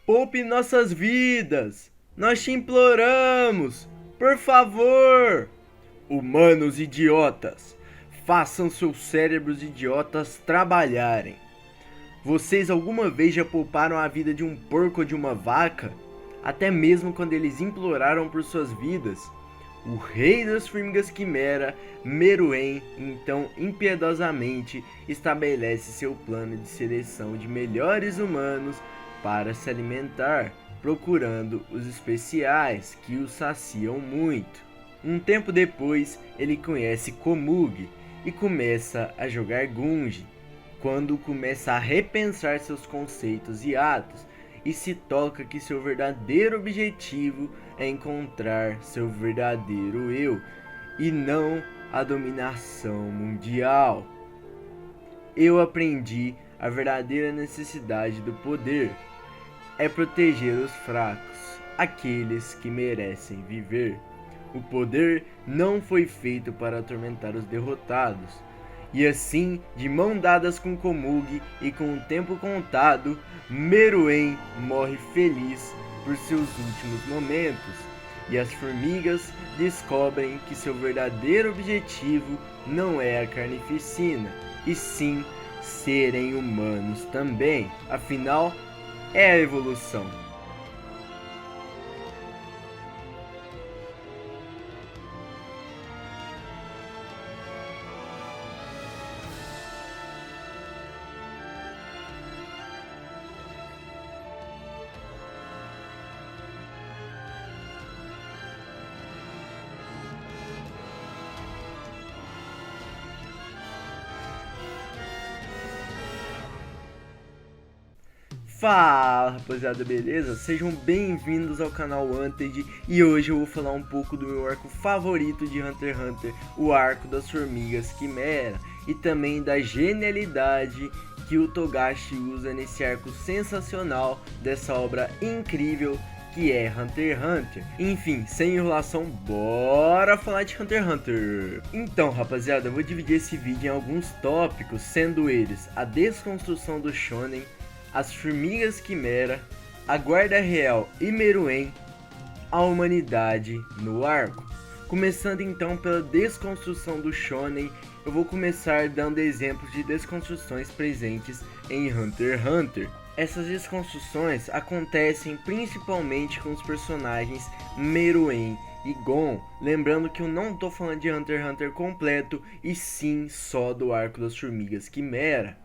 Poupe nossas vidas! Nós te imploramos! Por favor! Humanos idiotas! Façam seus cérebros idiotas trabalharem. Vocês alguma vez já pouparam a vida de um porco ou de uma vaca? Até mesmo quando eles imploraram por suas vidas? O rei das formigas quimera, Meruem, então impiedosamente estabelece seu plano de seleção de melhores humanos para se alimentar, procurando os especiais que os saciam muito. Um tempo depois, ele conhece Komug e começa a jogar Gunge, quando começa a repensar seus conceitos e atos e se toca que seu verdadeiro objetivo é encontrar seu verdadeiro eu e não a dominação mundial. Eu aprendi a verdadeira necessidade do poder é proteger os fracos, aqueles que merecem viver. O poder não foi feito para atormentar os derrotados. E assim, de mão dadas com Komug e com o tempo contado, Meruem morre feliz por seus últimos momentos. E as formigas descobrem que seu verdadeiro objetivo não é a carnificina, e sim serem humanos também. Afinal, é a evolução. Fala rapaziada, beleza? Sejam bem-vindos ao canal Wanted e hoje eu vou falar um pouco do meu arco favorito de Hunter x Hunter, o arco das formigas quimera, e também da genialidade que o Togashi usa nesse arco sensacional dessa obra incrível que é Hunter x Hunter. Enfim, sem enrolação, bora falar de Hunter x Hunter. Então rapaziada, eu vou dividir esse vídeo em alguns tópicos, sendo eles a desconstrução do shonen, as formigas quimera, a guarda real e Meruem, a humanidade no arco. Começando então pela desconstrução do shonen, eu vou começar dando exemplos de desconstruções presentes em Hunter x Hunter. Essas desconstruções acontecem principalmente com os personagens Meruem e Gon, lembrando que eu não tô falando de Hunter x Hunter completo, e sim só do arco das formigas quimera.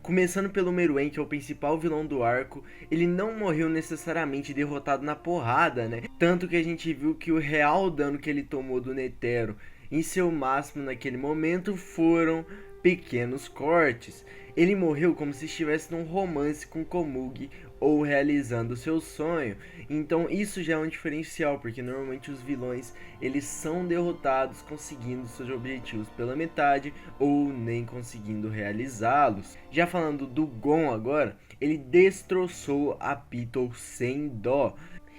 Começando pelo Meruem, que é o principal vilão do arco, ele não morreu necessariamente derrotado na porrada, né? Tanto que a gente viu que o real dano que ele tomou do Netero em seu máximo naquele momento foram pequenos cortes. Ele morreu como se estivesse num romance com Komug ou realizando seu sonho. Então isso já é um diferencial, porque normalmente os vilões eles são derrotados conseguindo seus objetivos pela metade ou nem conseguindo realizá-los. Já falando do Gon agora, ele destroçou a Pitou sem dó.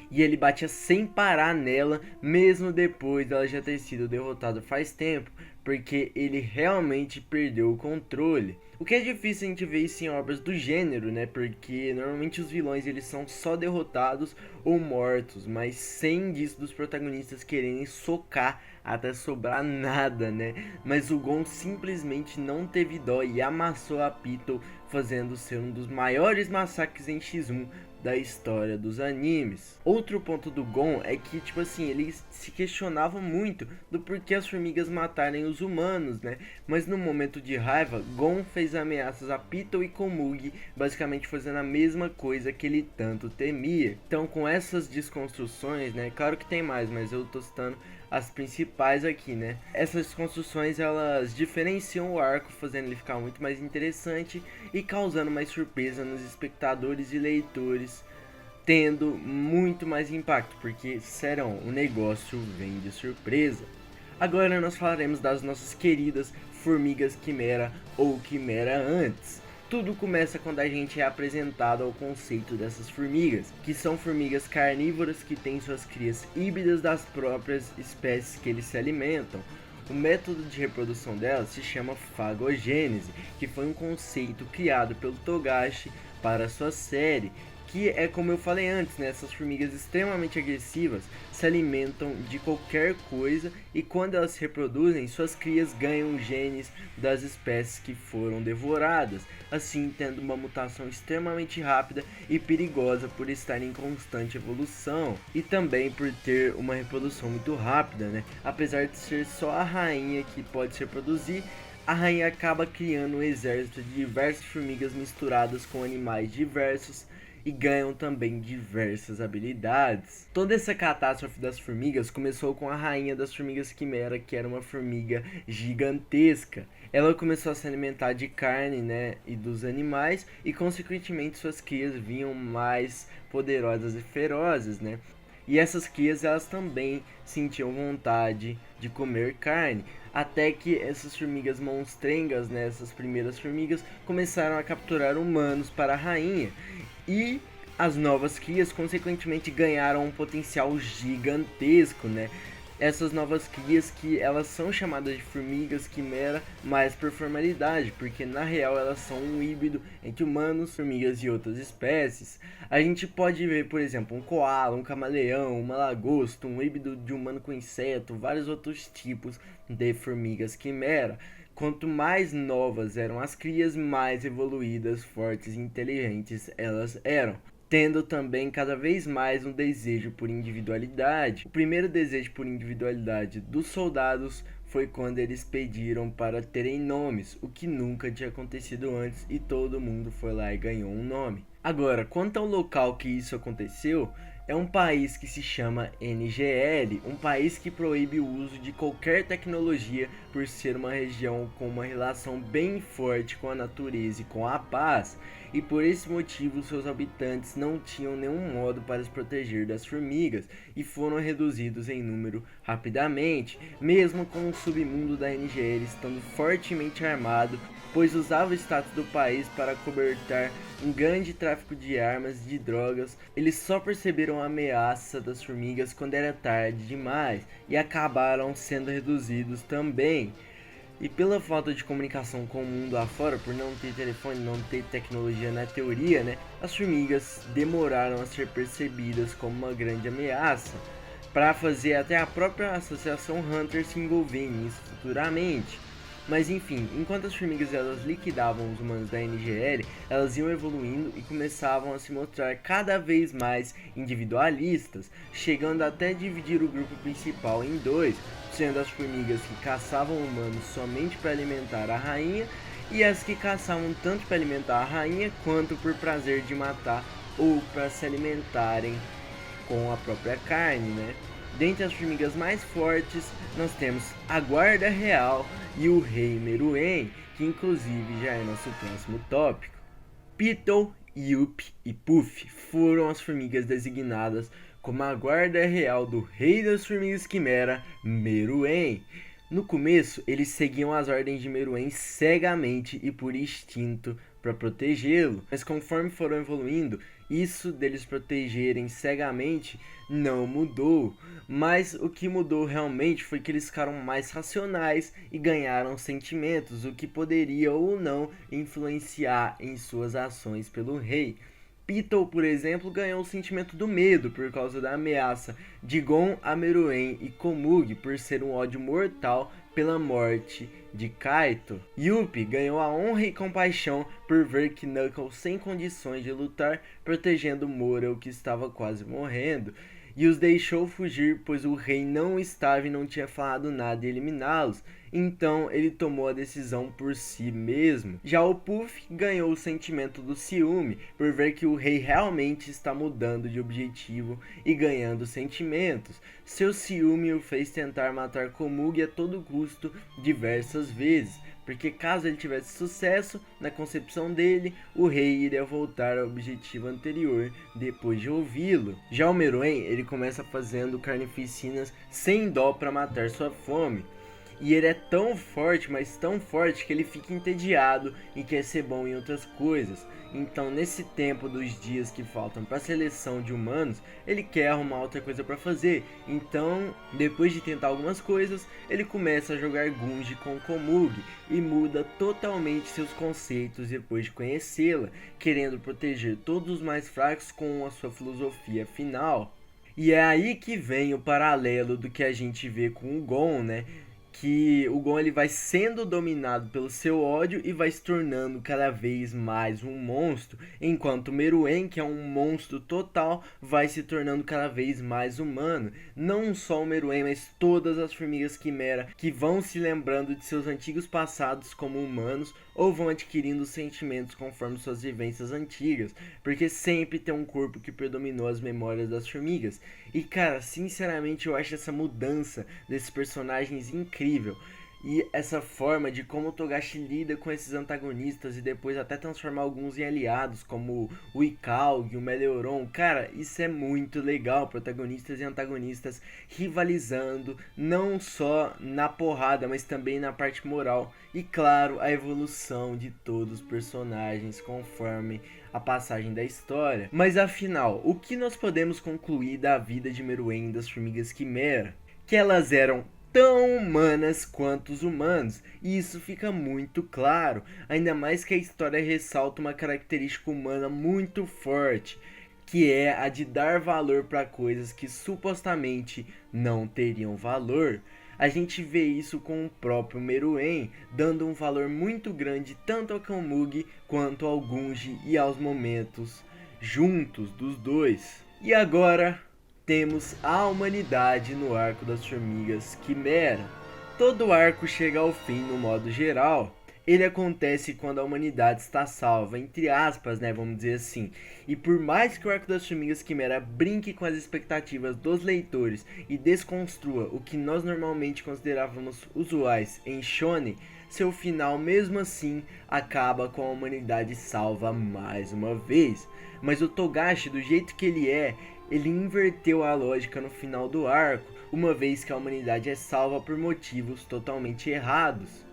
E ele batia sem parar nela, mesmo depois dela já ter sido derrotada faz tempo, porque ele realmente perdeu o controle. O que é difícil a gente ver isso em obras do gênero, né? Porque normalmente os vilões eles são só derrotados ou mortos, mas sem disso dos protagonistas quererem socar até sobrar nada, né? Mas o Gon simplesmente não teve dó e amassou a Pitou, fazendo ser um dos maiores massacres em X1 da história dos animes. Outro ponto do Gon é que, tipo assim, ele se questionava muito do porquê as formigas matarem os humanos, né? Mas no momento de raiva, Gon fez ameaças a Pitou e Komug, basicamente fazendo a mesma coisa que ele tanto temia. Então, com essas desconstruções, né? Claro que tem mais, mas eu tô citando as principais aqui, né? Essas construções elas diferenciam o arco, fazendo ele ficar muito mais interessante e causando mais surpresa nos espectadores e leitores, tendo muito mais impacto, porque serão, o negócio vem de surpresa. Agora nós falaremos das nossas queridas formigas quimera ou quimera antes. Tudo começa quando a gente é apresentado ao conceito dessas formigas, que são formigas carnívoras que têm suas crias híbridas das próprias espécies que eles se alimentam. O método de reprodução delas se chama fagogênese, que foi um conceito criado pelo Togashi para sua série, que é como eu falei antes, né? Essas formigas extremamente agressivas se alimentam de qualquer coisa e quando elas se reproduzem, suas crias ganham genes das espécies que foram devoradas, assim tendo uma mutação extremamente rápida e perigosa por estar em constante evolução e também por ter uma reprodução muito rápida, né? Apesar de ser só a rainha que pode se reproduzir, a rainha acaba criando um exército de diversas formigas misturadas com animais diversos e ganham também diversas habilidades. Toda essa catástrofe das formigas começou com a rainha das formigas quimera, que era uma formiga gigantesca. Ela começou a se alimentar de carne, né, e dos animais, e consequentemente suas crias vinham mais poderosas e ferozes, né? E essas crias elas também sentiam vontade de comer carne, até que essas formigas monstrengas, né, essas primeiras formigas, começaram a capturar humanos para a rainha. E as novas crias consequentemente ganharam um potencial gigantesco, né? Essas novas crias que elas são chamadas de formigas quimera, mas por formalidade, porque na real elas são um híbrido entre humanos, formigas e outras espécies. A gente pode ver, por exemplo, um coala, um camaleão, uma lagosta, um híbrido de humano com inseto, vários outros tipos de formigas quimera. Quanto mais novas eram as crias, mais evoluídas, fortes e inteligentes elas eram, tendo também cada vez mais um desejo por individualidade. O primeiro desejo por individualidade dos soldados foi quando eles pediram para terem nomes, o que nunca tinha acontecido antes e todo mundo foi lá e ganhou um nome. Agora, quanto ao local que isso aconteceu, é um país que se chama NGL, um país que proíbe o uso de qualquer tecnologia por ser uma região com uma relação bem forte com a natureza e com a paz, e por esse motivo seus habitantes não tinham nenhum modo para se proteger das formigas e foram reduzidos em número rapidamente, mesmo com o submundo da NGL estando fortemente armado, pois usava o status do país para cobertar um grande tráfico de armas e de drogas. Eles só perceberam a ameaça das formigas quando era tarde demais e acabaram sendo reduzidos também. E pela falta de comunicação com o mundo lá fora, por não ter telefone, não ter tecnologia na teoria, né, as formigas demoraram a ser percebidas como uma grande ameaça, para fazer até a própria associação Hunter se envolver nisso futuramente. Mas enfim, enquanto as formigas elas liquidavam os humanos da NGL, elas iam evoluindo e começavam a se mostrar cada vez mais individualistas, chegando até dividir o grupo principal em dois, sendo as formigas que caçavam humanos somente para alimentar a rainha e as que caçavam tanto para alimentar a rainha quanto por prazer de matar ou para se alimentarem com a própria carne, né? Dentre as formigas mais fortes, nós temos a Guarda Real e o Rei Meruem, que inclusive já é nosso próximo tópico. Beetle, Yup e Puff foram as formigas designadas como a Guarda Real do Rei das Formigas Quimera, Meruem. No começo, eles seguiam as ordens de Meruem cegamente e por instinto para protegê-lo, mas conforme foram evoluindo, isso deles protegerem cegamente não mudou, mas o que mudou realmente foi que eles ficaram mais racionais e ganharam sentimentos, o que poderia ou não influenciar em suas ações pelo rei. Beetle, por exemplo, ganhou o sentimento do medo por causa da ameaça de Gon a Meruem e Komug por ser um ódio mortal pela morte de Kaito. Yuppie ganhou a honra e compaixão por ver que Knuckles sem condições de lutar, protegendo Morel que estava quase morrendo, e os deixou fugir pois o rei não estava e não tinha falado nada e eliminá-los, então ele tomou a decisão por si mesmo. Já o Puff ganhou o sentimento do ciúme por ver que o rei realmente está mudando de objetivo e ganhando sentimentos. Seu ciúme o fez tentar matar Komug a todo custo diversas vezes, porque caso ele tivesse sucesso na concepção dele, o rei iria voltar ao objetivo anterior depois de ouvi-lo. Já o Meruem, ele começa fazendo carnificinas sem dó para matar sua fome. E ele é tão forte, mas tão forte, que ele fica entediado e quer ser bom em outras coisas. Então, nesse tempo dos dias que faltam para a seleção de humanos, ele quer arrumar outra coisa para fazer. Então, depois de tentar algumas coisas, ele começa a jogar Gungi com Komugi e muda totalmente seus conceitos depois de conhecê-la, querendo proteger todos os mais fracos com a sua filosofia final. E é aí que vem o paralelo do que a gente vê com o Gon, né? Que o Gon ele vai sendo dominado pelo seu ódio e vai se tornando cada vez mais um monstro, enquanto o Meruem, que é um monstro total, vai se tornando cada vez mais humano. Não só o Meruem, mas todas as formigas quimera que vão se lembrando de seus antigos passados como humanos ou vão adquirindo sentimentos conforme suas vivências antigas, porque sempre tem um corpo que predominou as memórias das formigas. E cara, sinceramente eu acho essa mudança desses personagens incrível. E essa forma de como o Togashi lida com esses antagonistas e depois até transformar alguns em aliados, como o Ikaug, o Melioron. Cara, isso é muito legal, protagonistas e antagonistas rivalizando, não só na porrada, mas também na parte moral. E claro, a evolução de todos os personagens conforme a passagem da história. Mas afinal, o que nós podemos concluir da vida de Meruem das formigas quimera? Que elas eram tão humanas quanto os humanos, e isso fica muito claro, ainda mais que a história ressalta uma característica humana muito forte, que é a de dar valor para coisas que supostamente não teriam valor. A gente vê isso com o próprio Meruem, dando um valor muito grande tanto ao Komugi quanto ao Gungi e aos momentos juntos dos dois. E agora temos a humanidade no arco das formigas quimera. Todo arco chega ao fim no modo geral. Ele acontece quando a humanidade está salva, entre aspas, né, vamos dizer assim. E por mais que o arco das formigas quimera brinque com as expectativas dos leitores e desconstrua o que nós normalmente considerávamos usuais em shonen, seu final mesmo assim acaba com a humanidade salva mais uma vez. Mas o Togashi, do jeito que ele inverteu a lógica no final do arco, uma vez que a humanidade é salva por motivos totalmente errados.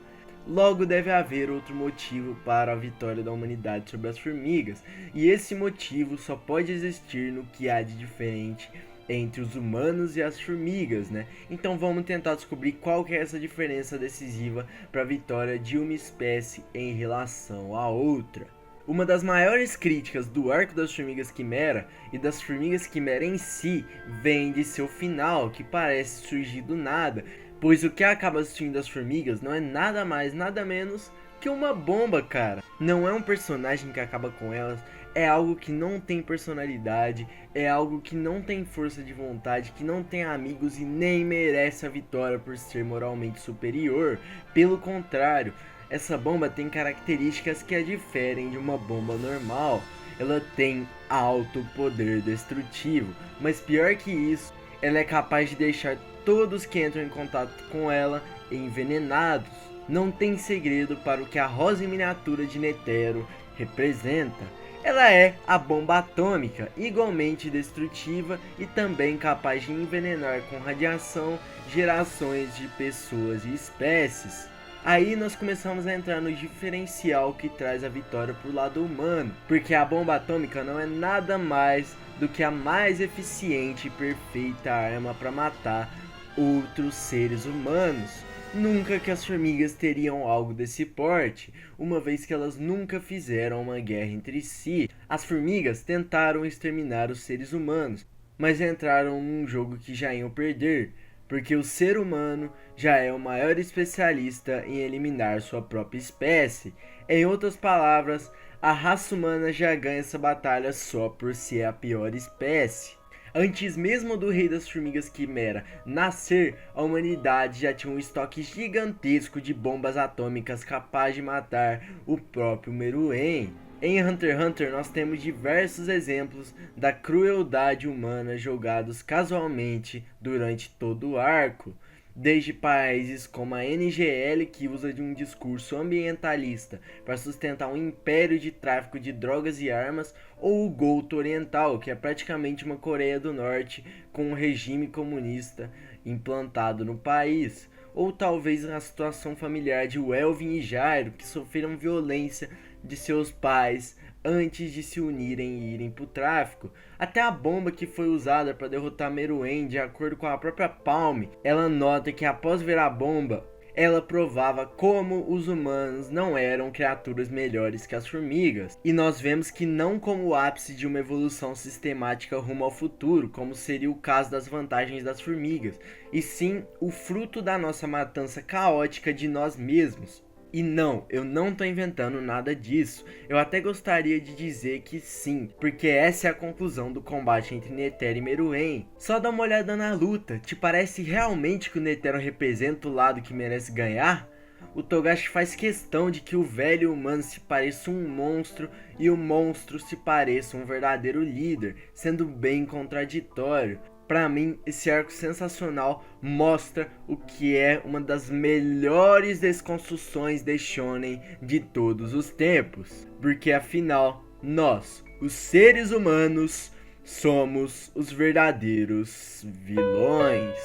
Logo deve haver outro motivo para a vitória da humanidade sobre as formigas, e esse motivo só pode existir no que há de diferente entre os humanos e as formigas, né? Então vamos tentar descobrir qual que é essa diferença decisiva para a vitória de uma espécie em relação à outra. Uma das maiores críticas do arco das formigas quimera e das formigas quimera em si vem de seu final, que parece surgir do nada, pois o que acaba destruindo as formigas não é nada mais, nada menos que uma bomba, cara. Não é um personagem que acaba com elas, é algo que não tem personalidade, é algo que não tem força de vontade, que não tem amigos e nem merece a vitória por ser moralmente superior. Pelo contrário, essa bomba tem características que a diferem de uma bomba normal. Ela tem alto poder destrutivo, mas pior que isso, ela é capaz de deixar todos que entram em contato com ela envenenados. Não tem segredo para o que a rosa em miniatura de Netero representa. Ela é a bomba atômica, igualmente destrutiva e também capaz de envenenar com radiação gerações de pessoas e espécies. Aí nós começamos a entrar no diferencial que traz a vitória pro lado humano, porque a bomba atômica não é nada mais do que a mais eficiente e perfeita arma para matar outros seres humanos. Nunca que as formigas teriam algo desse porte, uma vez que elas nunca fizeram uma guerra entre si. As formigas tentaram exterminar os seres humanos, mas entraram num jogo que já iam perder, porque o ser humano já é o maior especialista em eliminar sua própria espécie. Em outras palavras, a raça humana já ganha essa batalha só por ser a pior espécie. Antes mesmo do rei das formigas quimera nascer, a humanidade já tinha um estoque gigantesco de bombas atômicas capaz de matar o próprio Meruem. Em Hunter x Hunter nós temos diversos exemplos da crueldade humana jogados casualmente durante todo o arco. Desde países como a NGL, que usa de um discurso ambientalista para sustentar um império de tráfico de drogas e armas, ou o Goto Oriental, que é praticamente uma Coreia do Norte com um regime comunista implantado no país. ou talvez a situação familiar de Welvin e Jairo, que sofreram violência de seus pais antes de se unirem e irem pro tráfico. Até a bomba que foi usada para derrotar Meruem, de acordo com a própria Palme, ela nota que após ver a bomba, ela provava como os humanos não eram criaturas melhores que as formigas. E nós vemos que não como o ápice de uma evolução sistemática rumo ao futuro, como seria o caso das vantagens das formigas, e sim o fruto da nossa matança caótica de nós mesmos. E não, eu não tô inventando nada disso. Eu até gostaria de dizer que sim, porque essa é a conclusão do combate entre Netero e Meruem. Só dá uma olhada na luta. Te parece realmente que o Netero representa o lado que merece ganhar? O Togashi faz questão de que o velho humano se pareça um monstro e o monstro se pareça um verdadeiro líder, sendo bem contraditório. Pra mim, esse arco sensacional mostra o que é uma das melhores desconstruções de shonen de todos os tempos. Porque afinal, nós, os seres humanos, somos os verdadeiros vilões.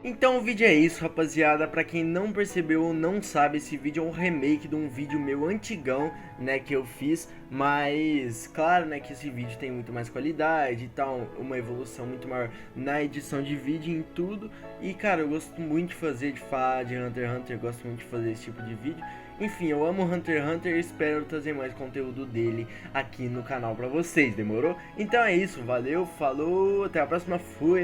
Então o vídeo é isso, rapaziada. Pra quem não percebeu ou não sabe, esse vídeo é um remake de um vídeo meu antigão, né, que eu fiz. Mas, claro, né, que esse vídeo tem muito mais qualidade e tal, uma evolução muito maior na edição de vídeo e em tudo. E, cara, eu gosto muito de fazer, de falar de Hunter x Hunter, eu gosto muito de fazer esse tipo de vídeo. Enfim, eu amo Hunter x Hunter e espero trazer mais conteúdo dele aqui no canal pra vocês, demorou? Então é isso, valeu, falou, até a próxima, fui!